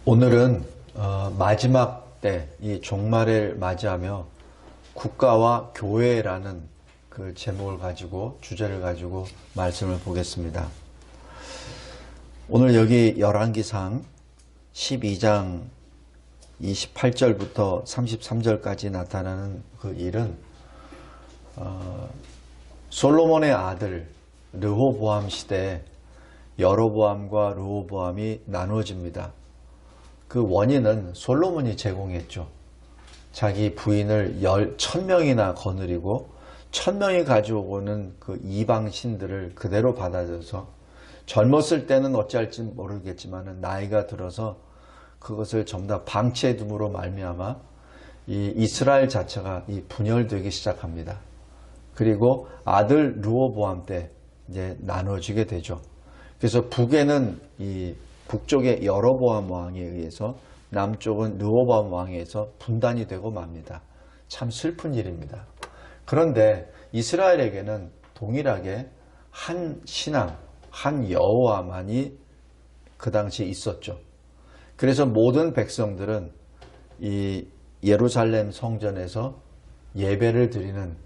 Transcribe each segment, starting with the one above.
오늘은 마지막 때, 이 종말을 맞이하며 국가와 교회라는 그 제목을 가지고, 주제를 가지고 말씀을 보겠습니다. 오늘 여기 열왕기상 12장 28절부터 33절까지 나타나는 그 일은 솔로몬의 아들 르호보암 시대에 여로보암과 르호보암이 나누어집니다. 그 원인은 솔로몬이 제공했죠. 자기 부인을 1000명이나 거느리고 1000명이 가져오는 그 이방 신들을 그대로 받아줘서 젊었을 때는 어찌할지 모르겠지만 나이가 들어서 그것을 전부 다 방치해 둠으로 말미암아 이 이스라엘 자체가 이 분열되기 시작합니다. 그리고 아들 르호보암 때 이제 나눠지게 되죠. 그래서 북에는 이 북쪽의 여로보암 왕에 의해서 남쪽은 르호보암 왕에 의해서 분단이 되고 맙니다. 참 슬픈 일입니다. 그런데 이스라엘에게는 동일하게 한 신앙, 한 여호와만이 그 당시에 있었죠. 그래서 모든 백성들은 이 예루살렘 성전에서 예배를 드리는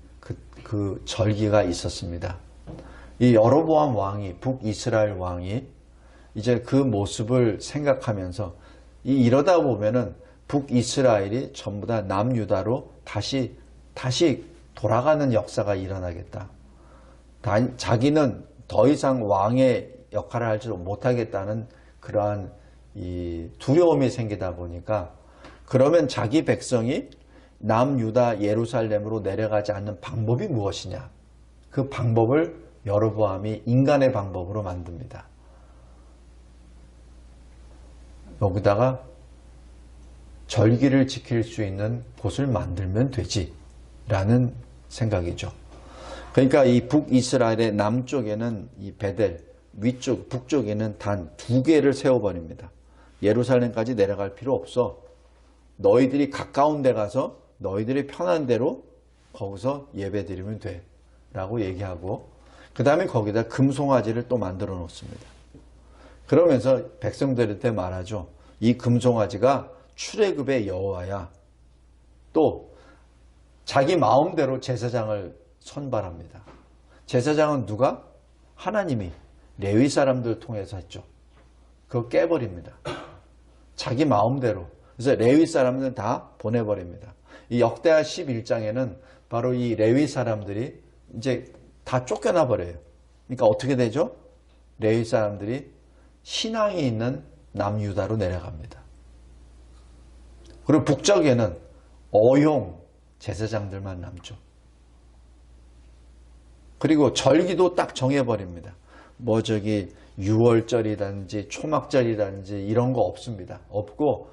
그 절기가 있었습니다. 이 여로보암 왕이, 북이스라엘 왕이 이제 그 모습을 생각하면서 이러다 보면은 북이스라엘이 전부 다 남유다로 다시 돌아가는 역사가 일어나겠다. 자기는 더 이상 왕의 역할을 하지 못하겠다는 그러한 이 두려움이 생기다 보니까 그러면 자기 백성이 남유다 예루살렘으로 내려가지 않는 방법이 무엇이냐? 그 방법을 여로보암이 인간의 방법으로 만듭니다. 여기다가 절기를 지킬 수 있는 곳을 만들면 되지 라는 생각이죠. 그러니까 이 북이스라엘의 남쪽에는 이 베델, 위쪽 북쪽에는 단 2개를 세워버립니다. 예루살렘까지 내려갈 필요 없어. 너희들이 가까운 데 가서 너희들이 편한 대로 거기서 예배 드리면 돼 라고 얘기하고 그 다음에 거기다 금송아지를 또 만들어 놓습니다. 그러면서 백성들한테 말하죠. 이 금송아지가 출애굽의 여호와야. 또 자기 마음대로 제사장을 선발합니다. 제사장은 누가? 하나님이 레위 사람들 통해서 했죠. 그거 깨버립니다. 자기 마음대로. 그래서 레위 사람들은 다 보내버립니다. 이 역대하 11장에는 바로 이 레위 사람들이 이제 다 쫓겨나 버려요. 그러니까 어떻게 되죠? 레위 사람들이 신앙이 있는 남유다로 내려갑니다. 그리고 북쪽에는 어용 제사장들만 남죠. 그리고 절기도 딱 정해버립니다. 뭐 저기 6월절이라든지 초막절이라든지 이런 거 없습니다. 없고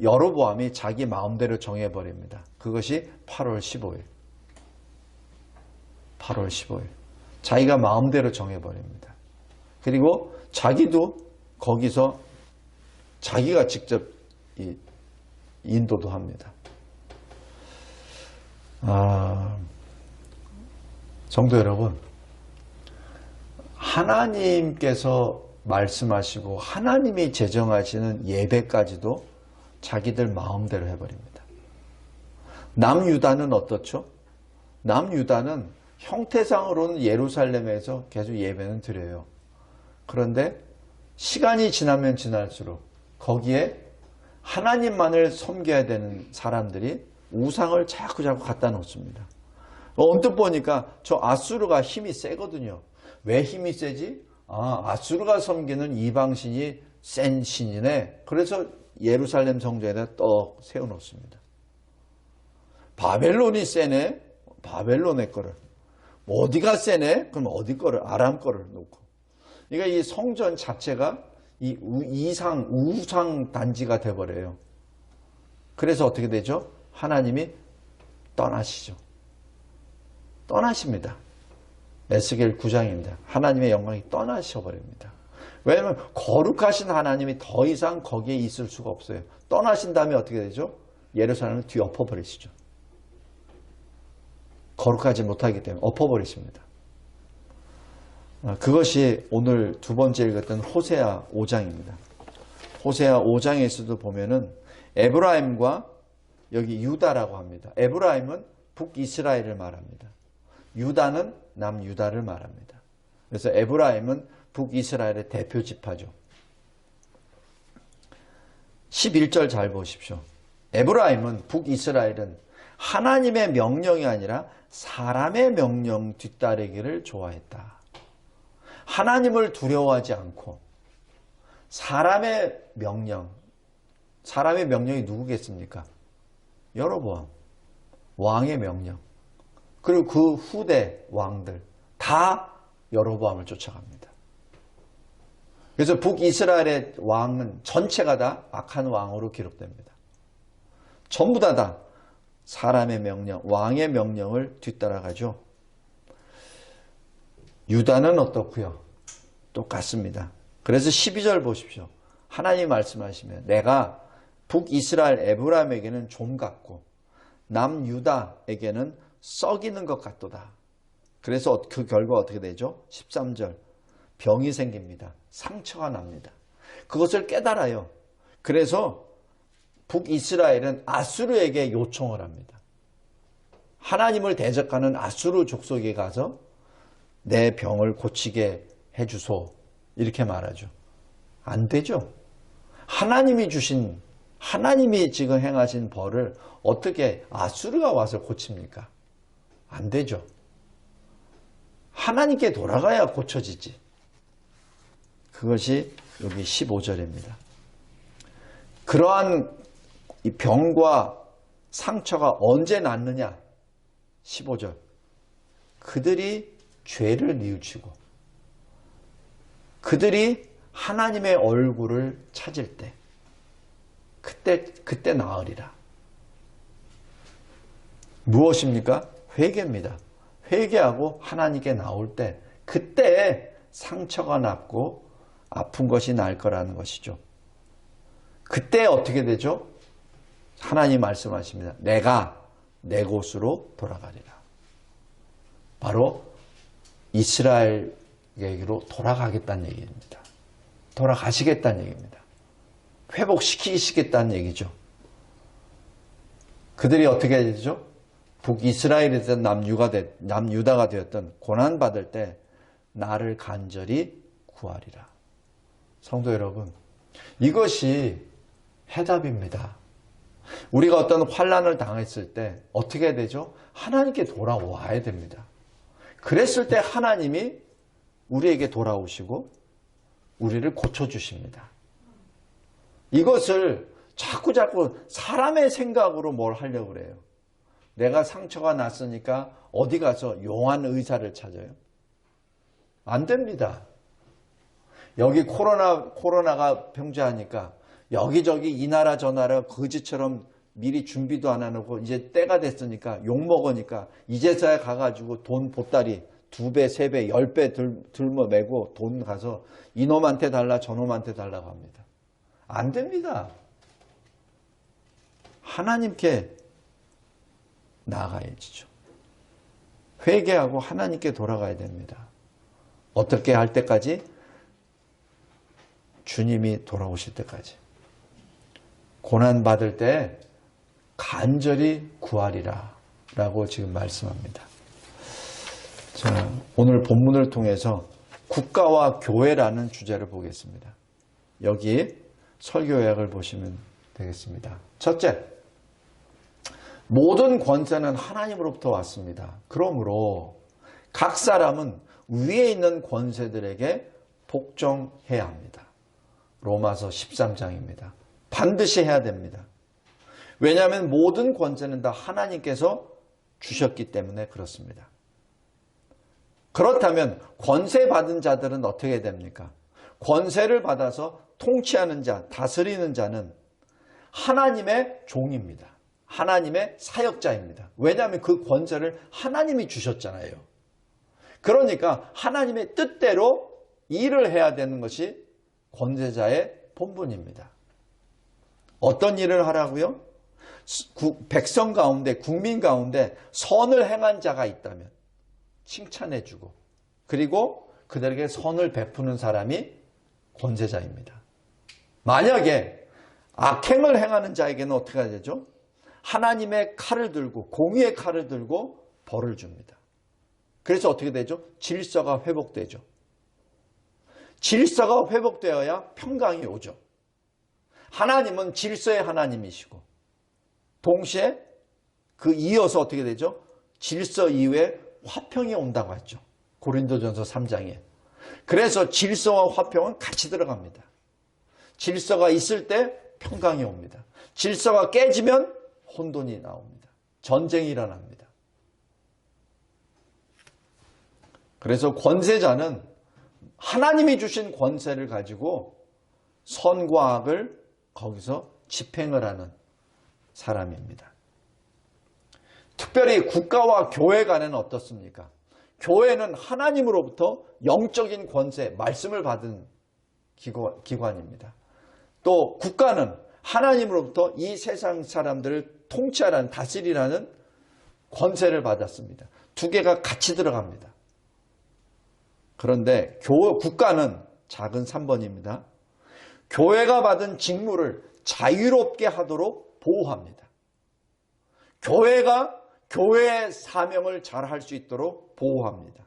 여로보암이 자기 마음대로 정해버립니다. 그것이 8월 15일. 8월 15일. 자기가 마음대로 정해버립니다. 그리고 자기도 거기서 자기가 직접 인도도 합니다. 성도 여러분, 하나님께서 말씀하시고 하나님이 제정하시는 예배까지도 자기들 마음대로 해버립니다. 남유다는 어떻죠? 남유다는 형태상으로는 예루살렘에서 계속 예배는 드려요. 그런데 시간이 지나면 지날수록 거기에 하나님만을 섬겨야 되는 사람들이 우상을 자꾸 갖다 놓습니다. 언뜻 보니까 저 아수르가 힘이 세거든요. 왜 힘이 세지? 아수르가 섬기는 이방신이 센 신이네. 그래서 예루살렘 성전에다 떡 세워놓습니다. 바벨론이 세네? 바벨론의 거를. 어디가 세네? 그럼 어디 거를? 아람 거를 놓고. 그러니까 이 성전 자체가 이 우상 단지가 돼버려요. 그래서 어떻게 되죠? 하나님이 떠나시죠. 떠나십니다. 에스겔 9장입니다. 하나님의 영광이 떠나셔버립니다. 왜냐하면 거룩하신 하나님이 더 이상 거기에 있을 수가 없어요. 떠나신 다음에 어떻게 되죠? 예루살렘을 뒤엎어버리시죠. 거룩하지 못하기 때문에 엎어버리십니다. 그것이 오늘 두 번째 읽었던 호세아 5장입니다. 호세아 5장에서도 보면은 에브라임과 여기 유다라고 합니다. 에브라임은 북이스라엘을 말합니다. 유다는 남유다를 말합니다. 그래서 에브라임은 북이스라엘의 대표 지파죠. 11절 잘 보십시오. 에브라임은 북이스라엘은 하나님의 명령이 아니라 사람의 명령 뒤따르기를 좋아했다. 하나님을 두려워하지 않고 사람의 명령이 누구겠습니까? 여로보암, 왕의 명령. 그리고 그 후대 왕들 다 여로보암을 쫓아갑니다. 그래서 북이스라엘의 왕은 전체가 다 악한 왕으로 기록됩니다. 전부 다 사람의 명령, 왕의 명령을 뒤따라가죠. 유다는 어떻고요? 똑같습니다. 그래서 12절 보십시오. 하나님 말씀하시면 내가 북이스라엘 에브라임에게는 좀 같고 남유다에게는 썩이는 것 같도다. 그래서 그 결과 어떻게 되죠? 13절 병이 생깁니다. 상처가 납니다. 그것을 깨달아요. 그래서 북이스라엘은 아수르에게 요청을 합니다. 하나님을 대적하는 아수르 족속에 가서 내 병을 고치게 해주소. 이렇게 말하죠. 안 되죠. 하나님이 지금 행하신 벌을 어떻게 아수르가 와서 고칩니까? 안 되죠. 하나님께 돌아가야 고쳐지지. 그것이 여기 15절입니다. 그러한 이 병과 상처가 언제 낫느냐? 15절. 그들이 죄를 뉘우치고 그들이 하나님의 얼굴을 찾을 때 그때 나으리라. 무엇입니까? 회개입니다. 회개하고 하나님께 나올 때 그때 상처가 낫고 아픈 것이 날 거라는 것이죠. 그때 어떻게 되죠? 하나님 말씀하십니다. 내가 내 곳으로 돌아가리라. 바로 이스라엘에게로 돌아가겠다는 얘기입니다. 돌아가시겠다는 얘기입니다. 회복시키시겠다는 얘기죠. 그들이 어떻게 되죠? 북이스라엘에서 남유다가 되었던 고난받을 때 나를 간절히 구하리라. 성도 여러분, 이것이 해답입니다. 우리가 어떤 환난을 당했을 때 어떻게 되죠? 하나님께 돌아와야 됩니다. 그랬을 때 하나님이 우리에게 돌아오시고 우리를 고쳐주십니다. 이것을 자꾸 사람의 생각으로 뭘 하려고 그래요. 내가 상처가 났으니까 어디 가서 용한 의사를 찾아요? 안 됩니다. 여기 코로나가 병자하니까 여기저기 이 나라 저 나라 거지처럼 미리 준비도 안 해놓고 이제 때가 됐으니까 욕먹으니까 이제서야 가가지고 돈 보따리 2배, 3배, 10배 들매고 돈 가서 이놈한테 달라 저놈한테 달라고 합니다. 안 됩니다. 하나님께 나아가야지죠. 회개하고 하나님께 돌아가야 됩니다. 어떻게 할 때까지? 주님이 돌아오실 때까지. 고난받을 때 간절히 구하리라 라고 지금 말씀합니다. 자, 오늘 본문을 통해서 국가와 교회라는 주제를 보겠습니다. 여기 설교 요약을 보시면 되겠습니다. 첫째, 모든 권세는 하나님으로부터 왔습니다. 그러므로 각 사람은 위에 있는 권세들에게 복종해야 합니다. 로마서 13장입니다. 반드시 해야 됩니다. 왜냐하면 모든 권세는 다 하나님께서 주셨기 때문에 그렇습니다. 그렇다면 권세 받은 자들은 어떻게 됩니까? 권세를 받아서 통치하는 자, 다스리는 자는 하나님의 종입니다. 하나님의 사역자입니다. 왜냐하면 그 권세를 하나님이 주셨잖아요. 그러니까 하나님의 뜻대로 일을 해야 되는 것이 권세자의 본분입니다. 어떤 일을 하라고요? 백성 가운데, 국민 가운데 선을 행한 자가 있다면 칭찬해주고 그리고 그들에게 선을 베푸는 사람이 권세자입니다. 만약에 악행을 행하는 자에게는 어떻게 해야 되죠? 하나님의 칼을 들고, 공의의 칼을 들고 벌을 줍니다. 그래서 어떻게 되죠? 질서가 회복되죠. 질서가 회복되어야 평강이 오죠. 하나님은 질서의 하나님이시고, 동시에 그 이어서 어떻게 되죠? 질서 이후에 화평이 온다고 했죠. 고린도전서 3장에. 그래서 질서와 화평은 같이 들어갑니다. 질서가 있을 때 평강이 옵니다. 질서가 깨지면 혼돈이 나옵니다. 전쟁이 일어납니다. 그래서 권세자는 하나님이 주신 권세를 가지고 선과 악을 거기서 집행을 하는 사람입니다. 특별히 국가와 교회 간에는 어떻습니까? 교회는 하나님으로부터 영적인 권세, 말씀을 받은 기관입니다. 또 국가는 하나님으로부터 이 세상 사람들을 통치하라는, 다스리라는 권세를 받았습니다. 두 개가 같이 들어갑니다. 그런데 국가는 작은 3번입니다. 교회가 받은 직무를 자유롭게 하도록 보호합니다. 교회가 교회의 사명을 잘 할 수 있도록 보호합니다.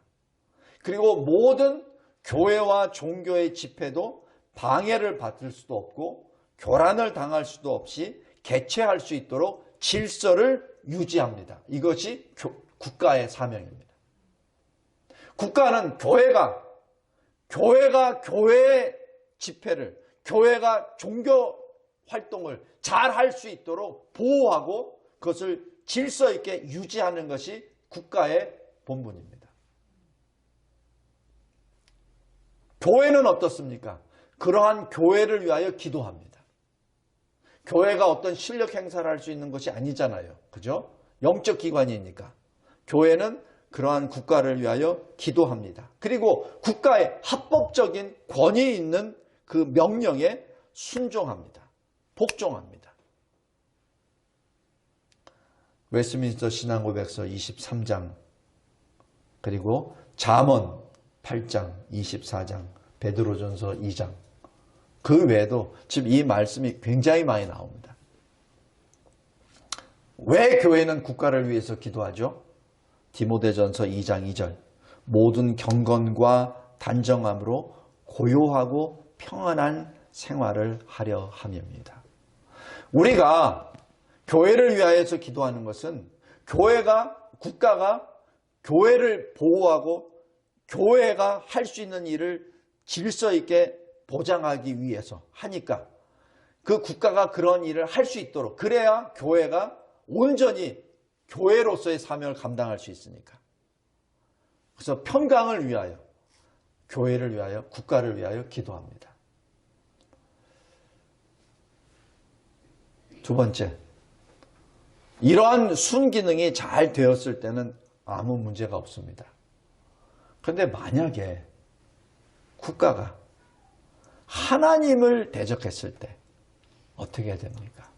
그리고 모든 교회와 종교의 집회도 방해를 받을 수도 없고 교란을 당할 수도 없이 개최할 수 있도록 질서를 유지합니다. 이것이 국가의 사명입니다. 국가는 교회가 교회의 집회를, 교회가 종교 활동을 잘 할 수 있도록 보호하고 그것을 질서 있게 유지하는 것이 국가의 본분입니다. 교회는 어떻습니까? 그러한 교회를 위하여 기도합니다. 교회가 어떤 실력 행사를 할 수 있는 것이 아니잖아요. 그죠? 영적 기관이니까. 교회는 그러한 국가를 위하여 기도합니다. 그리고 국가의 합법적인 권위 있는 그 명령에 순종합니다. 복종합니다. 웨스트민스터 신앙고백서 23장, 그리고 잠언 8장, 24장, 베드로전서 2장, 그 외에도 지금 이 말씀이 굉장히 많이 나옵니다. 왜 교회는 국가를 위해서 기도하죠? 디모데전서 2장 2절, 모든 경건과 단정함으로 고요하고 평안한 생활을 하려 함입니다. 우리가 교회를 위하여서 기도하는 것은 국가가 교회를 보호하고 교회가 할 수 있는 일을 질서 있게 보장하기 위해서 하니까 그 국가가 그런 일을 할 수 있도록, 그래야 교회가 온전히 교회로서의 사명을 감당할 수 있으니까. 그래서 평강을 위하여, 교회를 위하여, 국가를 위하여 기도합니다. 두 번째, 이러한 순기능이 잘 되었을 때는 아무 문제가 없습니다. 그런데 만약에 국가가 하나님을 대적했을 때 어떻게 해야 됩니까?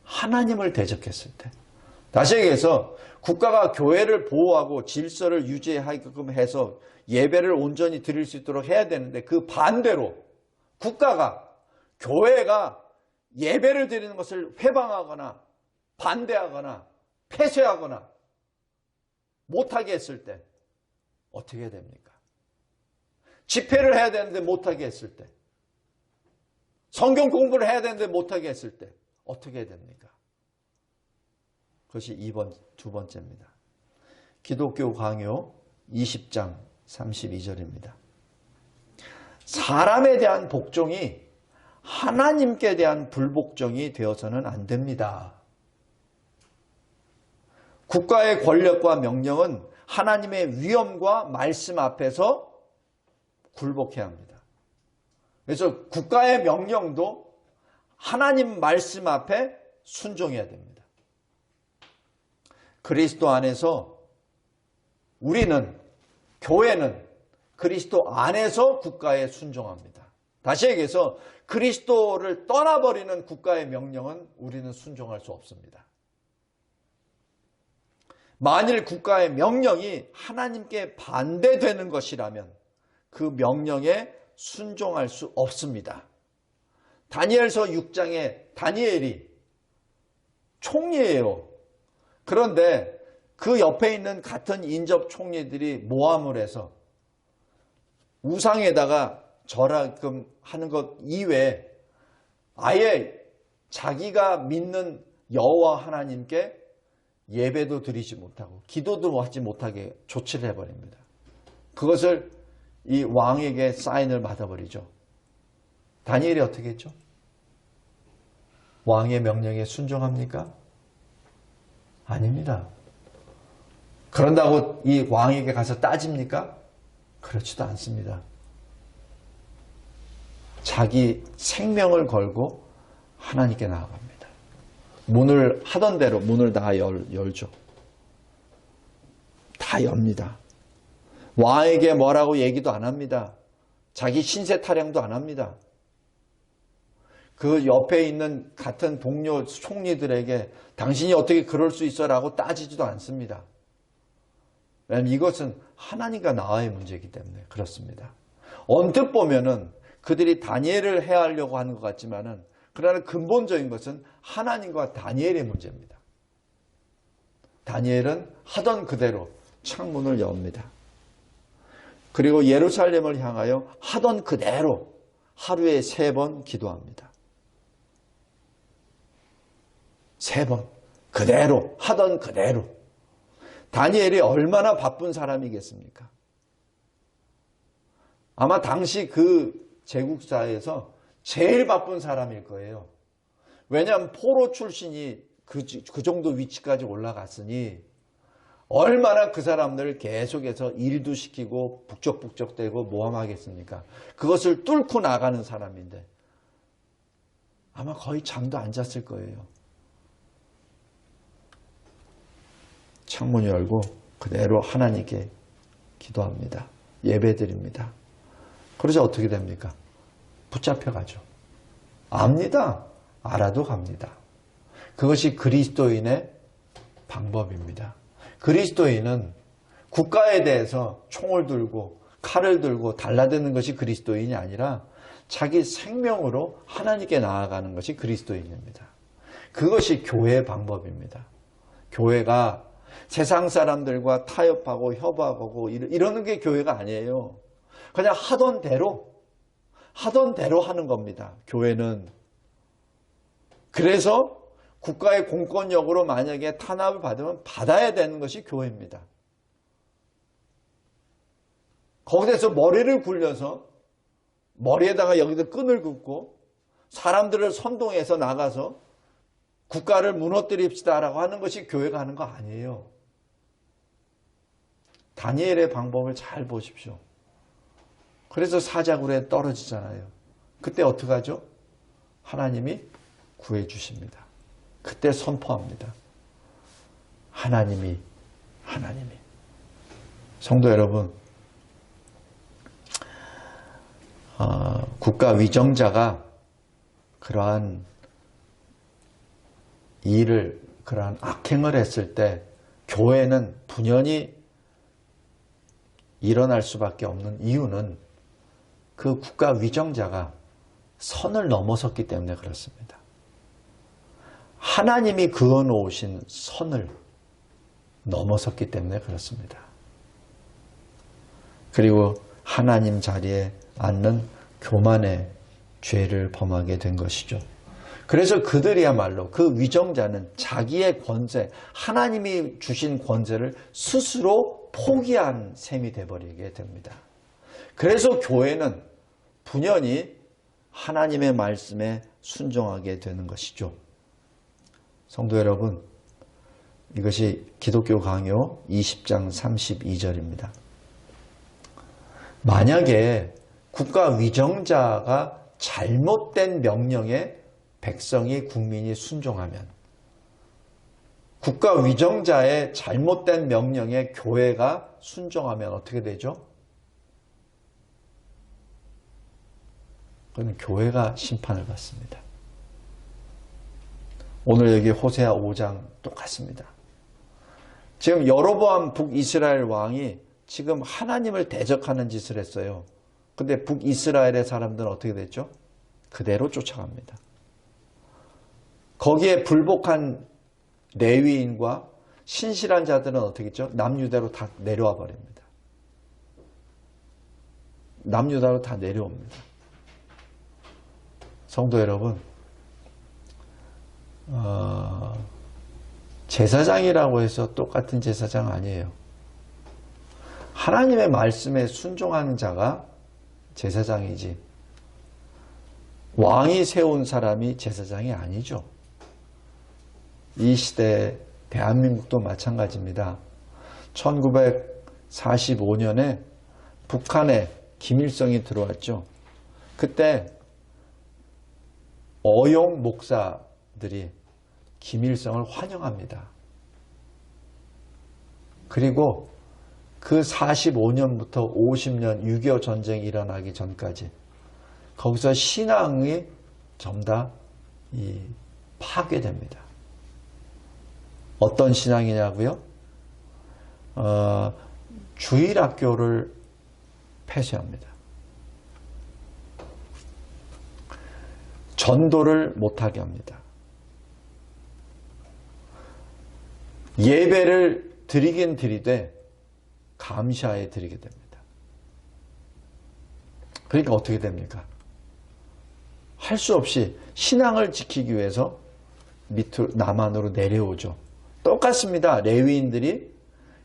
하나님을 대적했을 때. 다시 얘기해서 국가가 교회를 보호하고 질서를 유지하게끔 해서 예배를 온전히 드릴 수 있도록 해야 되는데, 그 반대로 국가가 교회가 예배를 드리는 것을 회방하거나 반대하거나 폐쇄하거나 못하게 했을 때 어떻게 해야 됩니까? 집회를 해야 되는데 못하게 했을 때, 성경 공부를 해야 되는데 못하게 했을 때 어떻게 해야 됩니까? 그것이 두 번째입니다. 기독교 강요 20장 32절입니다. 사람에 대한 복종이 하나님께 대한 불복종이 되어서는 안 됩니다. 국가의 권력과 명령은 하나님의 위엄과 말씀 앞에서 굴복해야 합니다. 그래서 국가의 명령도 하나님 말씀 앞에 순종해야 됩니다. 그리스도 안에서 교회는 그리스도 안에서 국가에 순종합니다. 다시 얘기해서 그리스도를 떠나버리는 국가의 명령은 우리는 순종할 수 없습니다. 만일 국가의 명령이 하나님께 반대되는 것이라면 그 명령에 순종할 수 없습니다. 다니엘서 6장에 다니엘이 총리예요. 그런데 그 옆에 있는 같은 인접 총리들이 모함을 해서 우상에다가 절하금 하는 것 이외에 아예 자기가 믿는 여호와 하나님께 예배도 드리지 못하고 기도도 하지 못하게 조치를 해버립니다. 그것을 이 왕에게 사인을 받아버리죠. 다니엘이 어떻게 했죠? 왕의 명령에 순종합니까? 아닙니다. 그런다고 이 왕에게 가서 따집니까? 그렇지도 않습니다. 자기 생명을 걸고 하나님께 나아갑니다. 문을 하던 대로 문을 다 열죠. 다 엽니다. 왕에게 뭐라고 얘기도 안 합니다. 자기 신세 타령도 안 합니다. 그 옆에 있는 같은 동료 총리들에게 당신이 어떻게 그럴 수 있어? 라고 따지지도 않습니다. 왜냐하면 이것은 하나님과 나와의 문제이기 때문에 그렇습니다. 언뜻 보면은 그들이 다니엘을 해하려고 하는 것 같지만은 그러나 근본적인 것은 하나님과 다니엘의 문제입니다. 다니엘은 하던 그대로 창문을 엽니다. 그리고 예루살렘을 향하여 하던 그대로 하루에 3번 기도합니다. 3번 그대로 하던 그대로. 다니엘이 얼마나 바쁜 사람이겠습니까? 아마 당시 그 제국사에서 제일 바쁜 사람일 거예요. 왜냐하면 포로 출신이 그 정도 위치까지 올라갔으니 얼마나 그 사람들을 계속해서 일도 시키고 북적북적대고 모함하겠습니까? 그것을 뚫고 나가는 사람인데 아마 거의 잠도 안 잤을 거예요. 창문 열고 그대로 하나님께 기도합니다. 예배드립니다. 그러자 어떻게 됩니까? 붙잡혀가죠. 압니다. 알아도 갑니다. 그것이 그리스도인의 방법입니다. 그리스도인은 국가에 대해서 총을 들고 칼을 들고 달라드는 것이 그리스도인이 아니라 자기 생명으로 하나님께 나아가는 것이 그리스도인입니다. 그것이 교회의 방법입니다. 교회가 세상 사람들과 타협하고 협약하고 이러는 게 교회가 아니에요. 그냥 하던 대로 하는 겁니다. 교회는. 그래서 국가의 공권력으로 만약에 탄압을 받으면 받아야 되는 것이 교회입니다. 거기서 머리를 굴려서 머리에다가 여기다 끈을 긋고 사람들을 선동해서 나가서 국가를 무너뜨립시다라고 하는 것이 교회가 하는 거 아니에요. 다니엘의 방법을 잘 보십시오. 그래서 사자굴에 떨어지잖아요. 그때 어떻게 하죠? 하나님이 구해주십니다. 그때 선포합니다. 하나님이. 성도 여러분, 국가 위정자가 그러한 그러한 악행을 했을 때 교회는 분연히 일어날 수밖에 없는 이유는 그 국가 위정자가 선을 넘어섰기 때문에 그렇습니다. 하나님이 그어놓으신 선을 넘어섰기 때문에 그렇습니다. 그리고 하나님 자리에 앉는 교만의 죄를 범하게 된 것이죠. 그래서 그들이야말로 그 위정자는 자기의 권세, 하나님이 주신 권세를 스스로 포기한 셈이 되어버리게 됩니다. 그래서 교회는 분연히 하나님의 말씀에 순종하게 되는 것이죠. 성도 여러분, 이것이 기독교 강요 20장 32절입니다. 만약에 국가 위정자가 잘못된 명령에 백성이 국민이 순종하면, 국가 위정자의 잘못된 명령에 교회가 순종하면 어떻게 되죠? 그건 교회가 심판을 받습니다. 오늘 여기 호세아 5장 똑같습니다. 지금 여로보암 북이스라엘 왕이 지금 하나님을 대적하는 짓을 했어요. 근데 북이스라엘의 사람들은 어떻게 됐죠? 그대로 쫓아갑니다. 거기에 불복한 레위인과 신실한 자들은 어떻게 했죠? 남유다로 다 내려와 버립니다. 남유다로 다 내려옵니다. 성도 여러분, 제사장이라고 해서 똑같은 제사장 아니에요. 하나님의 말씀에 순종하는 자가 제사장이지, 왕이 세운 사람이 제사장이 아니죠. 이 시대 대한민국도 마찬가지입니다. 1945년에 북한에 김일성이 들어왔죠. 그때 어용 목사들이 김일성을 환영합니다. 그리고 그 45년부터 50년 6.25 전쟁이 일어나기 전까지 거기서 신앙이 전부 다 파괴됩니다. 어떤 신앙이냐고요? 주일학교를 폐쇄합니다. 전도를 못하게 합니다. 예배를 드리긴 드리되 감시하에 드리게 됩니다. 그러니까 어떻게 됩니까? 할 수 없이 신앙을 지키기 위해서 밑으로 남한으로 내려오죠. 똑같습니다. 레위인들이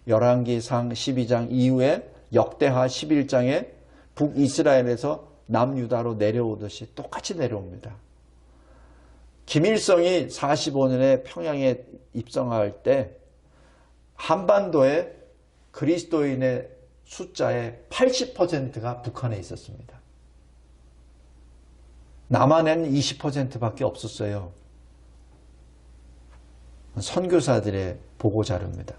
열왕기상 12장 이후에 역대하 11장에 북이스라엘에서 남유다로 내려오듯이 똑같이 내려옵니다. 김일성이 45년에 평양에 입성할 때 한반도에 그리스도인의 숫자의 80%가 북한에 있었습니다. 남한에는 20%밖에 없었어요. 선교사들의 보고자료입니다.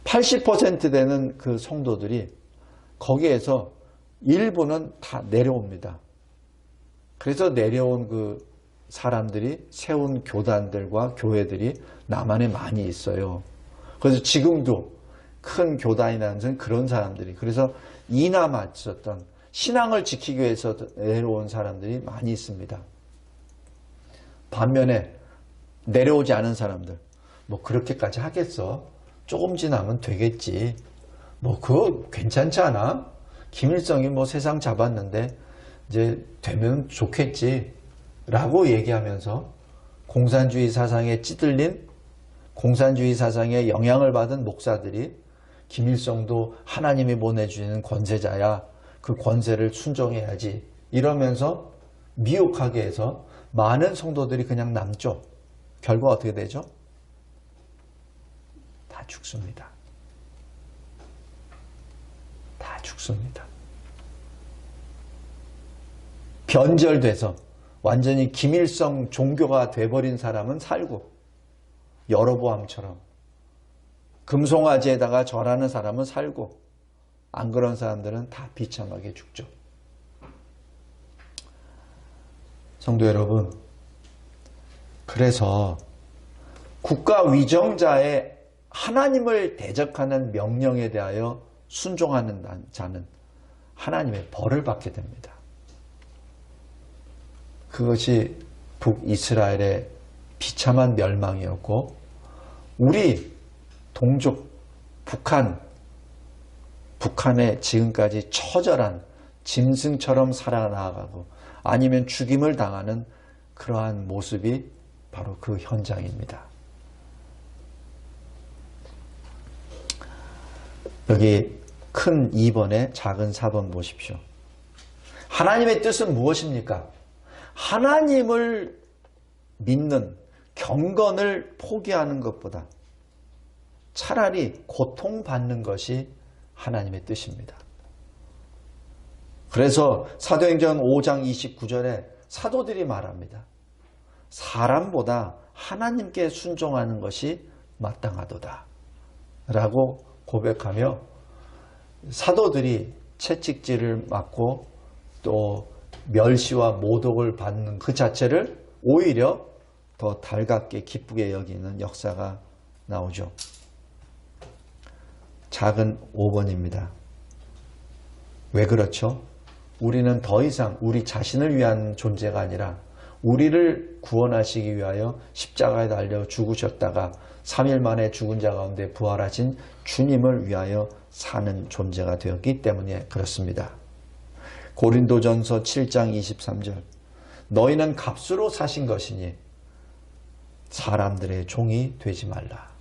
80% 되는 그 성도들이 거기에서 일부는 다 내려옵니다. 그래서 내려온 그 사람들이 세운 교단들과 교회들이 남한에 많이 있어요. 그래서 지금도 큰 교단이라는 것은 그런 사람들이, 그래서 이남아 있었던 신앙을 지키기 위해서 내려온 사람들이 많이 있습니다. 반면에 내려오지 않은 사람들, 뭐 그렇게까지 하겠어? 조금 지나면 되겠지. 뭐 그거 괜찮지 않아? 김일성이 뭐 세상 잡았는데 이제 되면 좋겠지 라고 얘기하면서 공산주의 사상에 찌들린, 공산주의 사상에 영향을 받은 목사들이 김일성도 하나님이 보내주는 권세자야, 그 권세를 순종해야지 이러면서 미혹하게 해서 많은 성도들이 그냥 남죠. 결과 어떻게 되죠? 다 죽습니다. 다 죽습니다. 변절돼서 완전히 김일성 종교가 돼버린 사람은 살고, 여로보암처럼 금송아지에다가 절하는 사람은 살고, 안 그런 사람들은 다 비참하게 죽죠. 성도 여러분, 그래서 국가 위정자의 하나님을 대적하는 명령에 대하여 순종하는 자는 하나님의 벌을 받게 됩니다. 그것이 북이스라엘의 비참한 멸망이었고, 우리 동족 북한의 지금까지 처절한 짐승처럼 살아나가고 아니면 죽임을 당하는 그러한 모습이 바로 그 현장입니다. 여기 큰 2번에 작은 4번 보십시오. 하나님의 뜻은 무엇입니까? 하나님을 믿는 경건을 포기하는 것보다 차라리 고통받는 것이 하나님의 뜻입니다. 그래서 사도행전 5장 29절에 사도들이 말합니다. 사람보다 하나님께 순종하는 것이 마땅하도다 라고 고백하며, 사도들이 채찍질을 맞고 또 멸시와 모독을 받는 그 자체를 오히려 더 달갑게 기쁘게 여기는 역사가 나오죠. 작은 5번입니다. 왜 그렇죠? 우리는 더 이상 우리 자신을 위한 존재가 아니라 우리를 구원하시기 위하여 십자가에 달려 죽으셨다가 3일 만에 죽은 자 가운데 부활하신 주님을 위하여 사는 존재가 되었기 때문에 그렇습니다. 고린도전서 7장 23절 너희는 값으로 사신 것이니 사람들의 종이 되지 말라.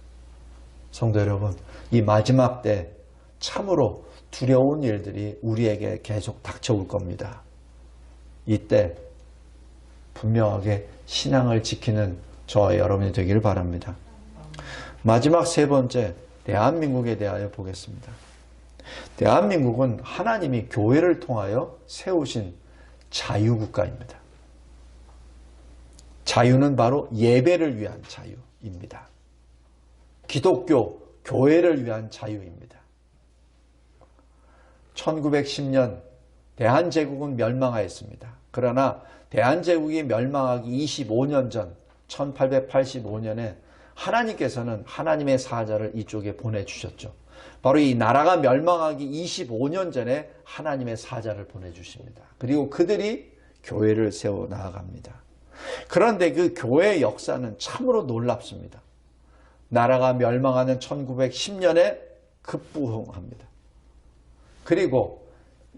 성도 여러분, 이 마지막 때 참으로 두려운 일들이 우리에게 계속 닥쳐올 겁니다. 이때 분명하게 신앙을 지키는 저와 여러분이 되기를 바랍니다. 마지막 세 번째, 대한민국에 대하여 보겠습니다. 대한민국은 하나님이 교회를 통하여 세우신 자유국가입니다. 자유는 바로 예배를 위한 자유입니다. 기독교, 교회를 위한 자유입니다. 1910년 대한제국은 멸망하였습니다. 그러나 대한제국이 멸망하기 25년 전 1885년에 하나님께서는 하나님의 사자를 이쪽에 보내주셨죠. 바로 이 나라가 멸망하기 25년 전에 하나님의 사자를 보내주십니다. 그리고 그들이 교회를 세워 나아갑니다. 그런데 그 교회의 역사는 참으로 놀랍습니다. 나라가 멸망하는 1910년에 급부흥합니다. 그리고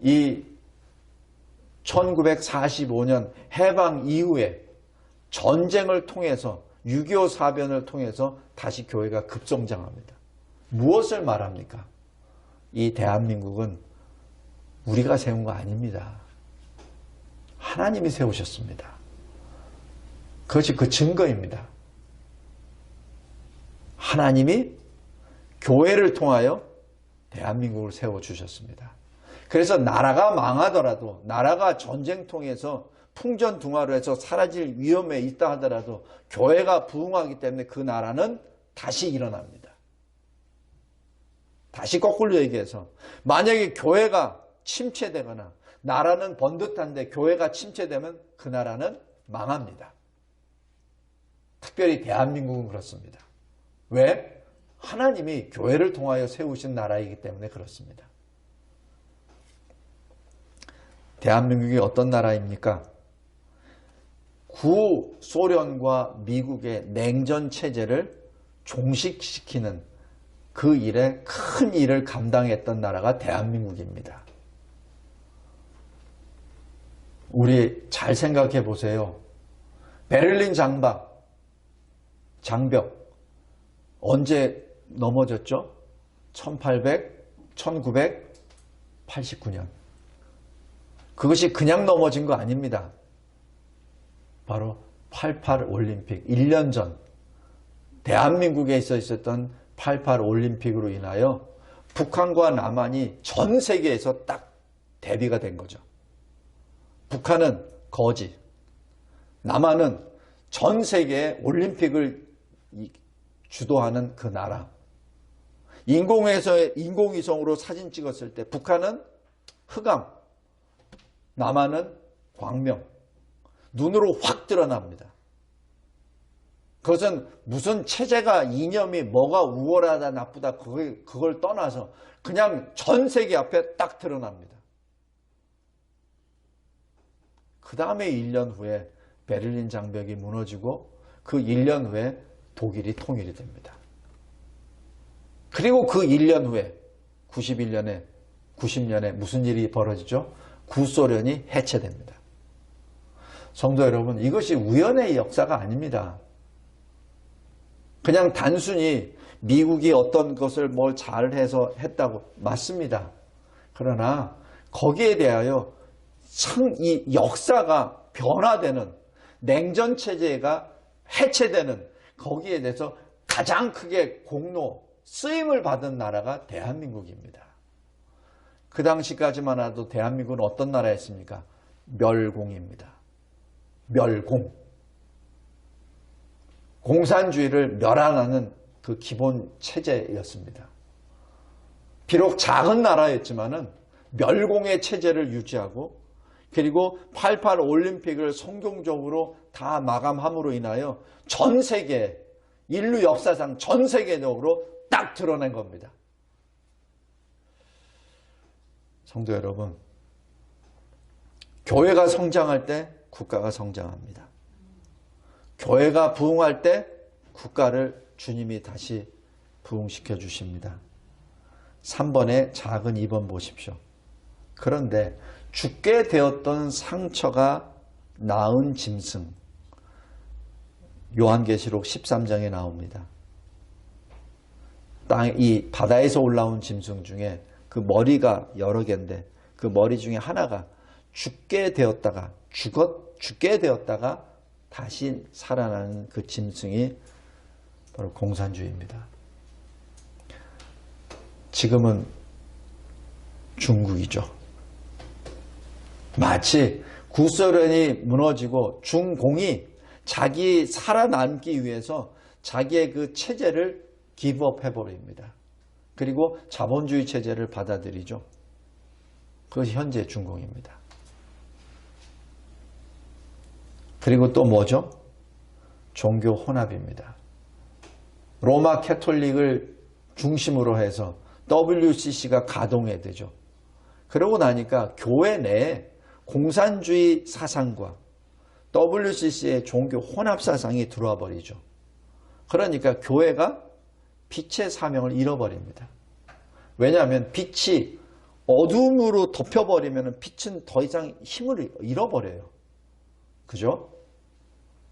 이 1945년 해방 이후에 전쟁을 통해서 6.25 사변을 통해서 다시 교회가 급성장합니다. 무엇을 말합니까? 이 대한민국은 우리가 세운 거 아닙니다. 하나님이 세우셨습니다. 그것이 그 증거입니다. 하나님이 교회를 통하여 대한민국을 세워주셨습니다. 그래서 나라가 망하더라도, 나라가 전쟁 통해서 풍전등화로 해서 사라질 위험에 있다 하더라도 교회가 부흥하기 때문에 그 나라는 다시 일어납니다. 다시 거꾸로 얘기해서 만약에 교회가 침체되거나 나라는 번듯한데 교회가 침체되면 그 나라는 망합니다. 특별히 대한민국은 그렇습니다. 왜? 하나님이 교회를 통하여 세우신 나라이기 때문에 그렇습니다. 대한민국이 어떤 나라입니까? 구소련과 미국의 냉전 체제를 종식시키는 그 일에 큰 일을 감당했던 나라가 대한민국입니다. 우리 잘 생각해 보세요. 베를린 장벽 언제 넘어졌죠? 1989년. 그것이 그냥 넘어진 거 아닙니다. 바로 88 올림픽 1년 전 대한민국에 있었던 88 올림픽으로 인하여 북한과 남한이 전 세계에서 딱 대비가 된 거죠. 북한은 거지, 남한은 전 세계에 올림픽을 주도하는 그 나라. 인공위성으로 사진 찍었을 때 북한은 흑암, 남한은 광명, 눈으로 확 드러납니다. 그것은 무슨 체제가 이념이 뭐가 우월하다 나쁘다 그걸 떠나서 그냥 전 세계 앞에 딱 드러납니다. 그 다음에 1년 후에 베를린 장벽이 무너지고 그 1년 후에 독일이 통일이 됩니다. 그리고 그 1년 후에 90년에 무슨 일이 벌어지죠? 구소련이 해체됩니다. 성도 여러분, 이것이 우연의 역사가 아닙니다. 그냥 단순히 미국이 어떤 것을 뭘 잘해서 했다고 맞습니다. 그러나 거기에 대하여 이 역사가 변화되는 냉전 체제가 해체되는 거기에 대해서 가장 크게 쓰임을 받은 나라가 대한민국입니다. 그 당시까지만 해도 대한민국은 어떤 나라였습니까? 멸공입니다. 멸공. 공산주의를 멸하는 그 기본 체제였습니다. 비록 작은 나라였지만은 멸공의 체제를 유지하고 그리고 88 올림픽을 성공적으로 다 마감함으로 인하여 전 세계, 인류 역사상 전 세계적으로 딱 드러낸 겁니다. 성도 여러분, 교회가 성장할 때 국가가 성장합니다. 교회가 부흥할 때 국가를 주님이 다시 부흥시켜 주십니다. 3번에 작은 2번 보십시오. 그런데 죽게 되었던 상처가 나은 짐승, 요한계시록 13장에 나옵니다. 이 바다에서 올라온 짐승 중에 그 머리가 여러 개인데 그 머리 중에 하나가 죽게 되었다가 다시 살아나는 그 짐승이 바로 공산주의입니다. 지금은 중국이죠. 마치 구소련이 무너지고 중공이 자기 살아남기 위해서 자기의 그 체제를 기브업 해버립니다. 그리고 자본주의 체제를 받아들이죠. 그것이 현재 중공입니다. 그리고 또 뭐죠? 종교 혼합입니다. 로마 캐톨릭을 중심으로 해서 WCC가 가동해야 되죠. 그러고 나니까 교회 내에 공산주의 사상과 WCC의 종교 혼합 사상이 들어와 버리죠. 그러니까 교회가 빛의 사명을 잃어버립니다. 왜냐하면 빛이 어둠으로 덮여버리면 빛은 더 이상 힘을 잃어버려요. 그죠?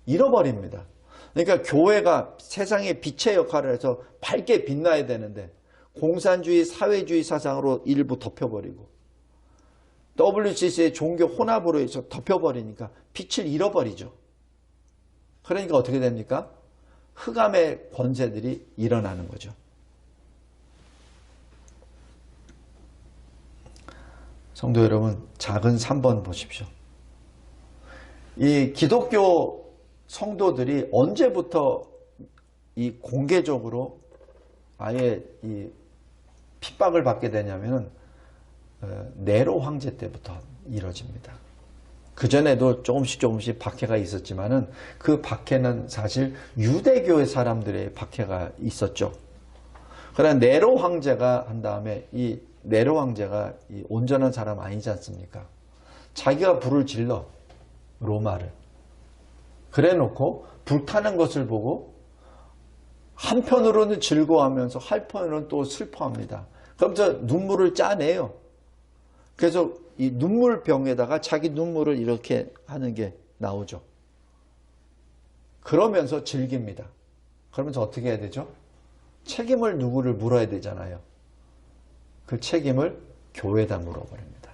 잃어버립니다. 그러니까 교회가 세상의 빛의 역할을 해서 밝게 빛나야 되는데 공산주의, 사회주의 사상으로 일부 덮여버리고 WCC의 종교 혼합으로 해서 덮여버리니까 빛을 잃어버리죠. 그러니까 어떻게 됩니까? 흑암의 권세들이 일어나는 거죠. 성도 여러분, 작은 3번 보십시오. 이 기독교 성도들이 언제부터 이 공개적으로 아예 이 핍박을 받게 되냐면은 네로 황제 때부터 이뤄집니다. 그전에도 조금씩 박해가 있었지만은 그 박해는 사실 유대교의 사람들의 박해가 있었죠. 그러나 네로 황제가 한 다음에 이 네로 황제가 이 온전한 사람 아니지 않습니까? 자기가 불을 질러 로마를. 그래 놓고 불타는 것을 보고 한편으로는 즐거워하면서 한편으로는 또 슬퍼합니다. 그러면서 눈물을 짜내요. 그래서 이 눈물병에다가 자기 눈물을 이렇게 하는 게 나오죠. 그러면서 즐깁니다. 그러면서 어떻게 해야 되죠? 책임을 누구를 물어야 되잖아요. 그 책임을 교회에다 물어버립니다.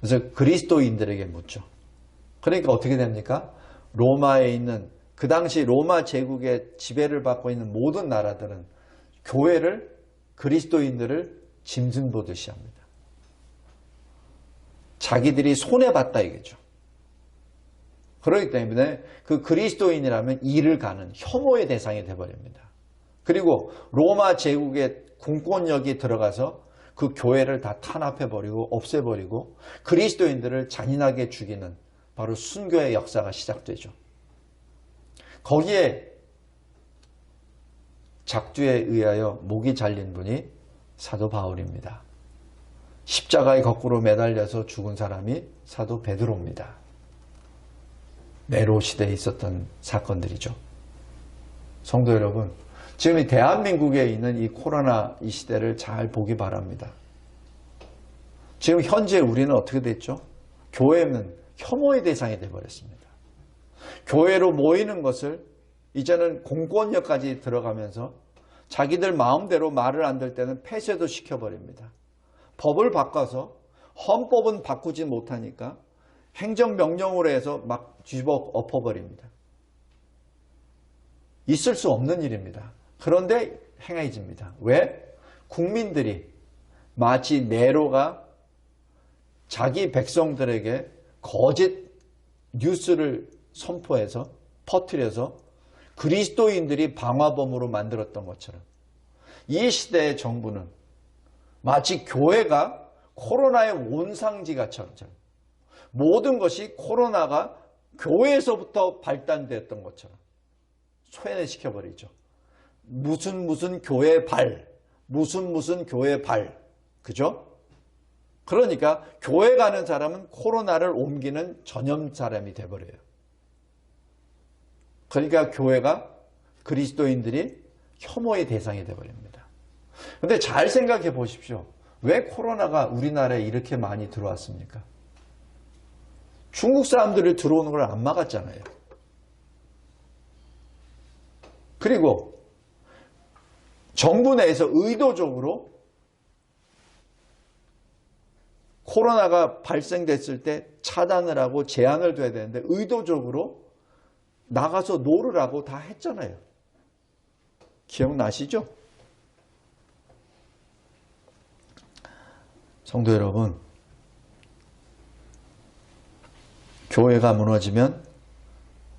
그래서 그리스도인들에게 묻죠. 그러니까 어떻게 됩니까? 로마에 있는 그 당시 로마 제국의 지배를 받고 있는 모든 나라들은 교회를, 그리스도인들을 짐승 보듯이 합니다. 자기들이 손해봤다 이거죠. 그렇기 때문에 그 그리스도인이라면 이를 가는 혐오의 대상이 되어버립니다. 그리고 로마 제국의 군권력이 들어가서 그 교회를 다 탄압해버리고 없애버리고 그리스도인들을 잔인하게 죽이는 바로 순교의 역사가 시작되죠. 거기에 작두에 의하여 목이 잘린 분이 사도 바울입니다. 십자가에 거꾸로 매달려서 죽은 사람이 사도 베드로입니다. 네로 시대에 있었던 사건들이죠. 성도 여러분, 지금 이 대한민국에 있는 이 코로나 이 시대를 잘 보기 바랍니다. 지금 현재 우리는 어떻게 됐죠? 교회는 혐오의 대상이 되어버렸습니다. 교회로 모이는 것을 이제는 공권력까지 들어가면서 자기들 마음대로 말을 안 들 때는 폐쇄도 시켜버립니다. 법을 바꿔서 헌법은 바꾸지 못하니까 행정명령으로 해서 막 뒤집어 엎어버립니다. 있을 수 없는 일입니다. 그런데 행해집니다. 왜? 국민들이 마치 네로가 자기 백성들에게 거짓 뉴스를 선포해서 퍼뜨려서 그리스도인들이 방화범으로 만들었던 것처럼 이 시대의 정부는 마치 교회가 코로나의 온상지가처럼 모든 것이 코로나가 교회에서부터 발단되었던 것처럼 소외시켜버리죠. 무슨 교회 발, 무슨 교회 발, 그죠? 그러니까 교회 가는 사람은 코로나를 옮기는 전염 사람이 돼버려요. 그러니까 교회가 그리스도인들이 혐오의 대상이 돼버립니다. 근데 잘 생각해 보십시오. 왜 코로나가 우리나라에 이렇게 많이 들어왔습니까? 중국 사람들이 들어오는 걸 안 막았잖아요. 그리고 정부 내에서 의도적으로 코로나가 발생됐을 때 차단을 하고 제한을 둬야 되는데 의도적으로 나가서 놀으라고 다 했잖아요. 기억나시죠? 성도 여러분, 교회가 무너지면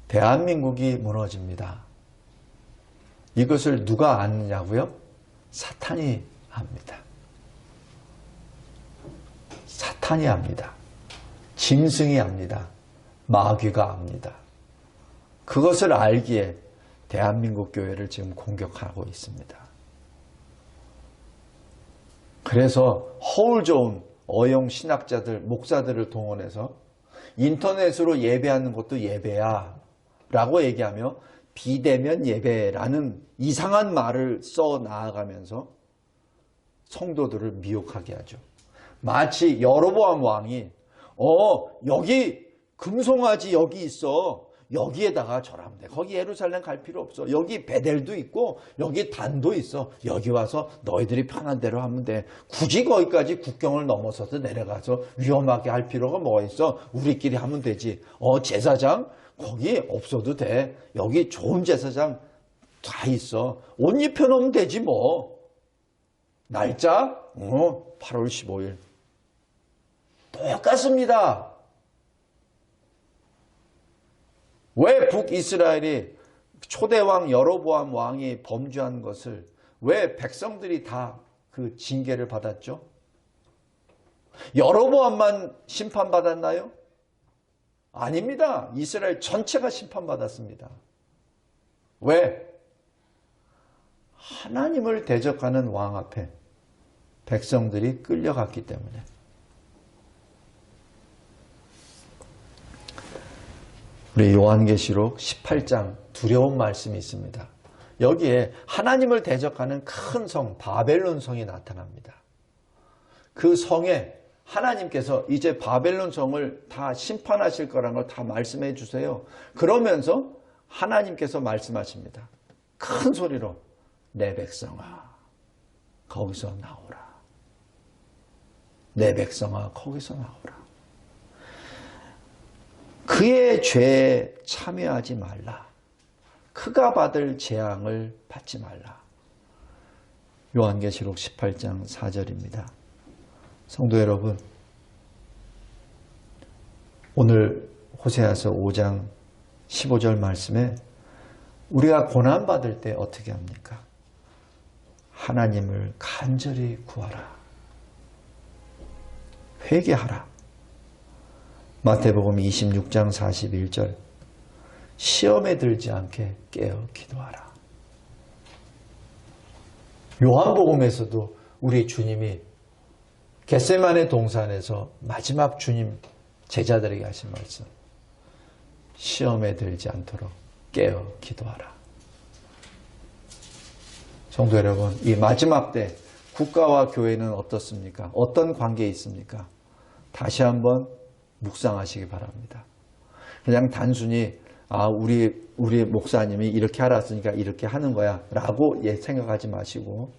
대한민국이 무너집니다. 이것을 누가 아느냐고요? 사탄이 압니다. 사탄이 압니다. 짐승이 압니다. 마귀가 압니다. 그것을 알기에 대한민국 교회를 지금 공격하고 있습니다. 그래서 허울 좋은 어용 신학자들, 목사들을 동원해서 인터넷으로 예배하는 것도 예배야 라고 얘기하며 비대면 예배라는 이상한 말을 써 나아가면서 성도들을 미혹하게 하죠. 마치 여로보암 왕이 여기 금송아지 여기 있어. 여기에다가 절하면 돼. 거기 예루살렘 갈 필요 없어. 여기 베델도 있고 여기 단도 있어. 여기 와서 너희들이 편한 대로 하면 돼. 굳이 거기까지 국경을 넘어서서 내려가서 위험하게 할 필요가 뭐가 있어. 우리끼리 하면 되지. 제사장 거기 없어도 돼. 여기 좋은 제사장 다 있어. 옷 입혀놓으면 되지 뭐. 날짜 8월 15일. 똑같습니다. 왜 북이스라엘이 초대왕 여로보암 왕이 범죄한 것을 왜 백성들이 다 그 징계를 받았죠? 여로보암만 심판받았나요? 아닙니다. 이스라엘 전체가 심판받았습니다. 왜? 하나님을 대적하는 왕 앞에 백성들이 끌려갔기 때문에. 우리 요한계시록 18장 두려운 말씀이 있습니다. 여기에 하나님을 대적하는 큰 성, 바벨론 성이 나타납니다. 그 성에 하나님께서 이제 바벨론 성을 다 심판하실 거라는 걸 다 말씀해 주세요. 그러면서 하나님께서 말씀하십니다. 큰 소리로 내 백성아 거기서 나오라. 내 백성아 거기서 나오라. 그의 죄에 참여하지 말라. 그가 받을 재앙을 받지 말라. 요한계시록 18장 4절입니다. 성도 여러분, 오늘 호세아서 5장 15절 말씀에 우리가 고난받을 때 어떻게 합니까? 하나님을 간절히 구하라. 회개하라. 마태복음 26장 41절 시험에 들지 않게 깨어 기도하라. 요한복음에서도 우리 주님이 겟세마네 동산에서 마지막 주님 제자들에게 하신 말씀, 시험에 들지 않도록 깨어 기도하라. 성도 여러분, 이 마지막 때 국가와 교회는 어떻습니까? 어떤 관계에 있습니까? 다시 한번 묵상하시기 바랍니다. 그냥 단순히 우리 목사님이 이렇게 알았으니까 이렇게 하는 거야 라고 생각하지 마시고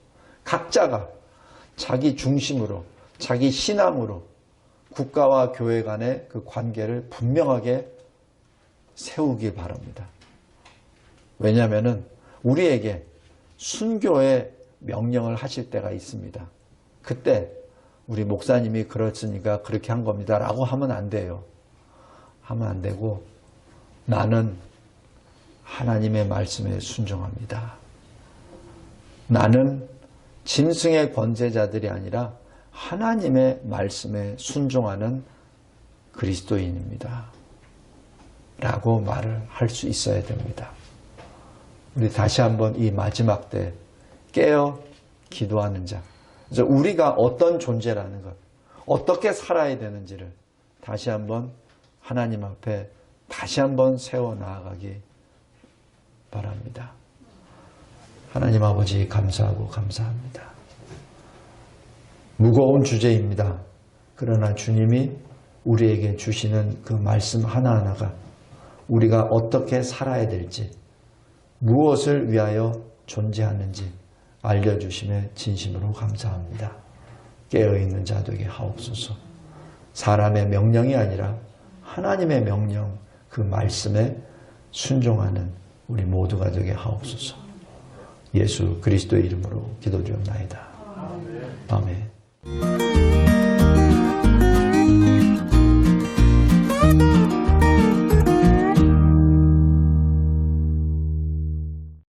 각자가 자기 중심으로 자기 신앙으로 국가와 교회 간의 그 관계를 분명하게 세우길 바랍니다. 왜냐하면 우리에게 순교의 명령을 하실 때가 있습니다. 그때 우리 목사님이 그렇으니까 그렇게 한 겁니다 라고 하면 안 돼요. 하면 안 되고 나는 하나님의 말씀에 순종합니다. 나는 짐승의 권세자들이 아니라 하나님의 말씀에 순종하는 그리스도인입니다. 라고 말을 할 수 있어야 됩니다. 우리 다시 한번 이 마지막 때 깨어 기도하는 자. 그래서 우리가 어떤 존재라는 것, 어떻게 살아야 되는지를 다시 한번 하나님 앞에 다시 한번 세워 나아가기 바랍니다. 하나님 아버지 감사하고 감사합니다. 무거운 주제입니다. 그러나 주님이 우리에게 주시는 그 말씀 하나하나가 우리가 어떻게 살아야 될지, 무엇을 위하여 존재하는지 알려주심에 진심으로 감사합니다. 깨어있는 자 되게 하옵소서. 사람의 명령이 아니라 하나님의 명령, 그 말씀에 순종하는 우리 모두가 되게 하옵소서. 예수 그리스도의 이름으로 기도드렸나이다. 아멘.